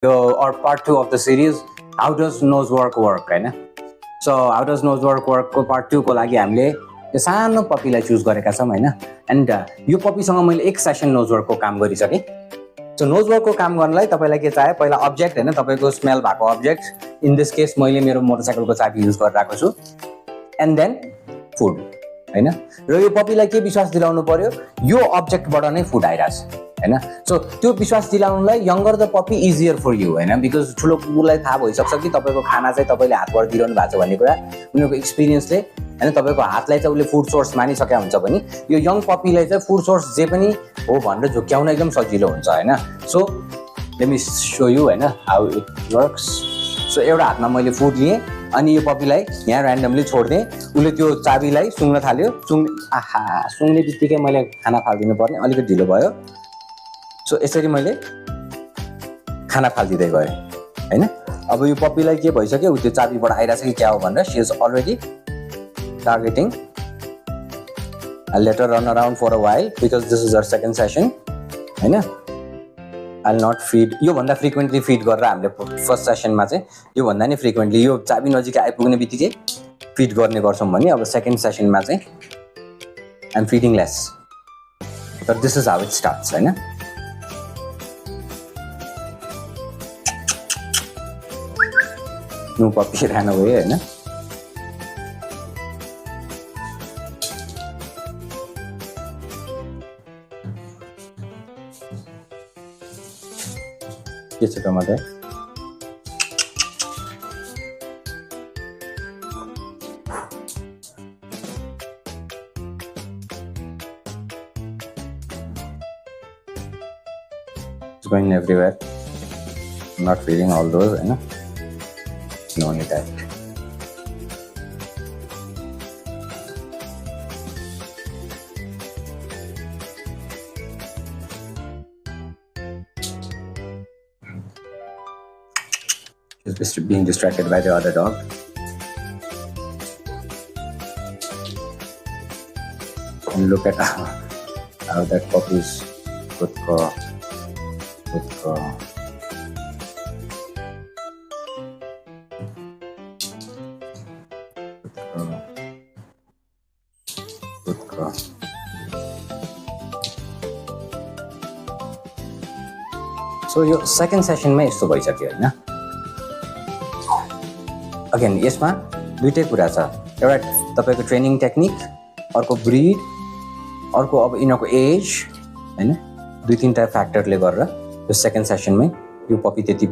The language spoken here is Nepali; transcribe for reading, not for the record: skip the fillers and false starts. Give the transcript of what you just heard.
or part 2 of the series, how does nose work हैन. So how does nose work को part 2 को लागि हामीले यो सानो पपीलाई चुज गरेका छौं हैन. एन्ड यो पपीसँग मैले एक सेसन नोज वर्कको काम गरिसके. सो नोज वर्कको काम गर्नलाई तपाईलाई के चाहियो? पहिला अब्जेक्ट हैन, तपाईको स्मेल भएको अब्जेक्ट. इन दिस केस मैले मेरो मोटरसाइकलको चाबी युज गरिरहेको छु. एन्ड देन फुड हैन. र यो पपीलाई के विश्वास दिलाउनु पर्यो? यो अब्जेक्टबाट नै फुड आइराछ हैन. सो त्यो विश्वास दिलाउनलाई younger the puppy easier for you हैन, बिकज ठुलो कुकुरलाई थाहा भइसक्छ कि तपाईको खाना चाहिँ तपाईले हातबाट दिइरहनु भएको छ भन्ने कुरा. उनीहरुको एक्सपिरियन्सले हैन, तपाईको हातलाई चाहिँ उले फुड सोर्स मानिसकेका हुन्छ पनि यो यङ पपीलाई चाहिँ फुड सोर्स जे पनि हो भनेर झुक्क्याउन एकदम सजिलो हुन्छ हैन. So let me show you हैन हाउ इट वर्क्स. सो एउटा हातमा मैले फुड लिए अनि यो पपीलाई यहाँ र्यान्डमली छोड्दिए. उले त्यो चाबीलाई सुँग्न थाल्यो. सुँग्ने बित्तिकै मैले खाना फाल्दिनु पर्ने, अलिकति ढिलो भयो. सो यसरी मैले खाना फाल्दिदै गएँ हैन. अब यो पपीलाई के भइसक्यो? त्यो चाबीबाट आइराछ कि क्या हो भनेर she is already targeting. I'll let her run around for a while because this is our second session हैन. I'll not feed यो भन्दा फ्रिक्वेन्टली फिड गरेर हामीले फर्स्ट सेसनमा चाहिँ यो भन्दा नि फ्रिक्वेन्टली यो चाबी नजिक आइपुग्ने बित्तिकै फिड गर्ने गर्छौं भने अब सेकेन्ड सेसनमा चाहिँ I'm feeding less. But this is how it starts हैन. नो पपी ran away हैन. के छ टमाटर? It's going everywhere. I'm not feeding all those, हैन. No need that. She's being distracted by the other dog. And look at how that puppy's good girl. Good girl. Good girl. So your second session में यस्तो भइसक्यो हैन. अगेन यसमा दुईटै कुरा छ. एउटा तपाईको ट्रेनिङ टेक्निक, अर्को ब्रीड, अर्को अब यिनको एज हैन. दुई तीनटा फ्याक्टरले गरेर यो सेकेन्ड सेसनमै यो पपी त्यति